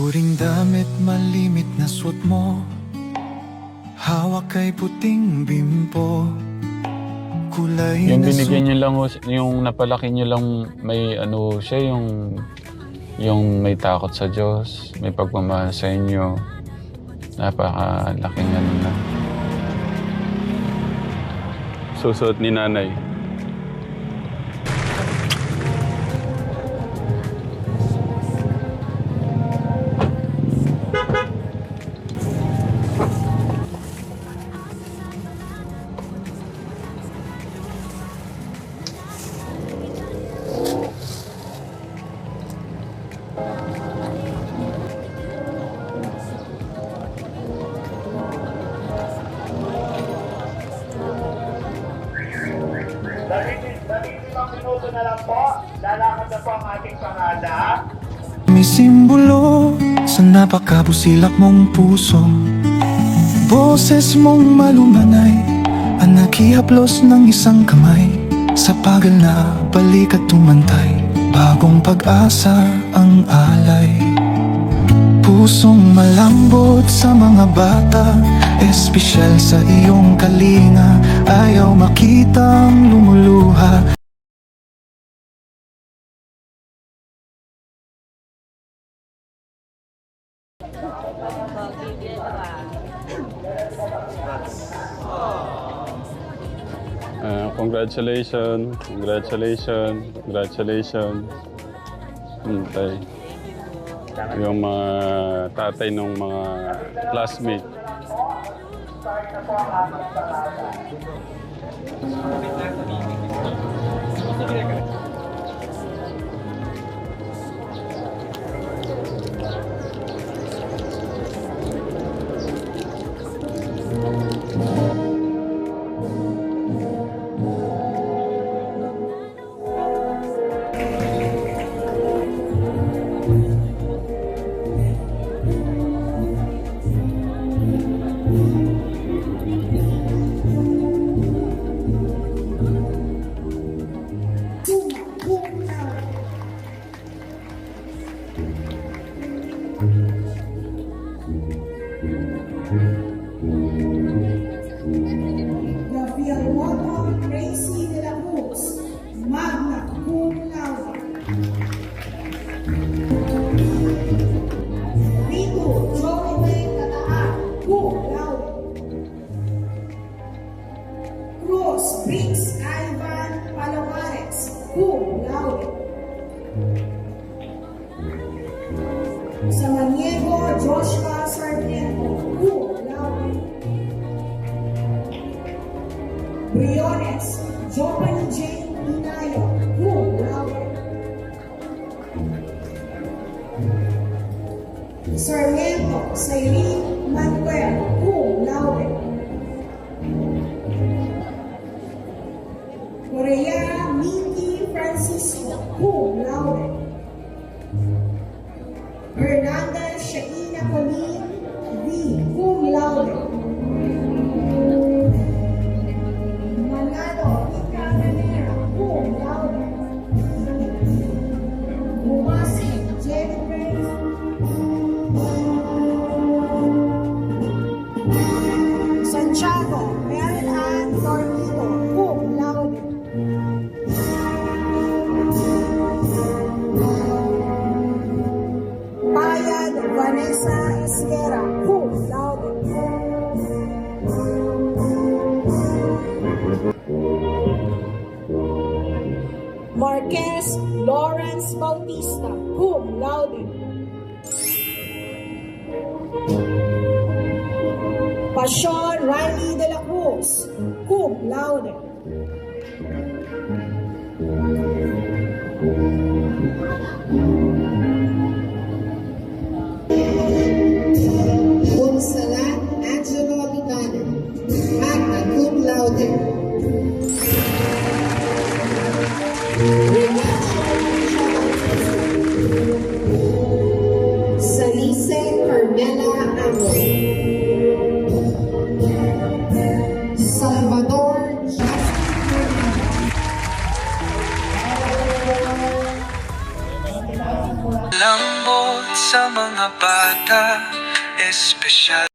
Puring damit, malimit na suot mo. Hawak kay puting bimpo. Kulay Yung na binigyan nyo lang, yung napalaki nyo lang, may ano siya, yung may takot sa Diyos, may pagmamahal sa inyo. Napakalaking ano na. Susuot ni nanay. Limang minuto na lang po. Lalakad na po ang ating pangada. may simbolo sa napakabusilak mong puso. Boses mong malumanay ang nakihaplos ng isang kamay. Sa pagal na balik at tumantay, bagong pag-asa ang alay. Pusong malambot sa mga bata, espesyal sa iyong kalinga. Ayaw makitang lumuluha. Congratulations, congratulations, congratulations. Hintay. Yung mga tatay ng mga classmate. Rafael Moto Tracy de la Cruz, magna cum laude. Rito Joey Cataan, cum laude. Cruz Briggs Ivan Palomares, cum laude. Samaniego Joshua Sarmiento, cum laude. Briones Giovanni J. Inayo, cum laude. Sarmiento Sayrine Manuel, cum laude. Correa Miki Francisco, cum laude. Hernandez Shaina Colleen V, cum laude. Manalo Ika Manera, cum laude. Bumasi Jennifer Santiago Mary Ann Tornito, cum laude. Bayan Vanessa Esquera, cum laude. Marquez Lawrence Bautista, cum laude. Passion Riley de la Cruz, cum laude. Ponsalat Angelo Abitano, magna cum laude. Salice Carmela Amor. Salvador Lambot sa mga bata, espesyal.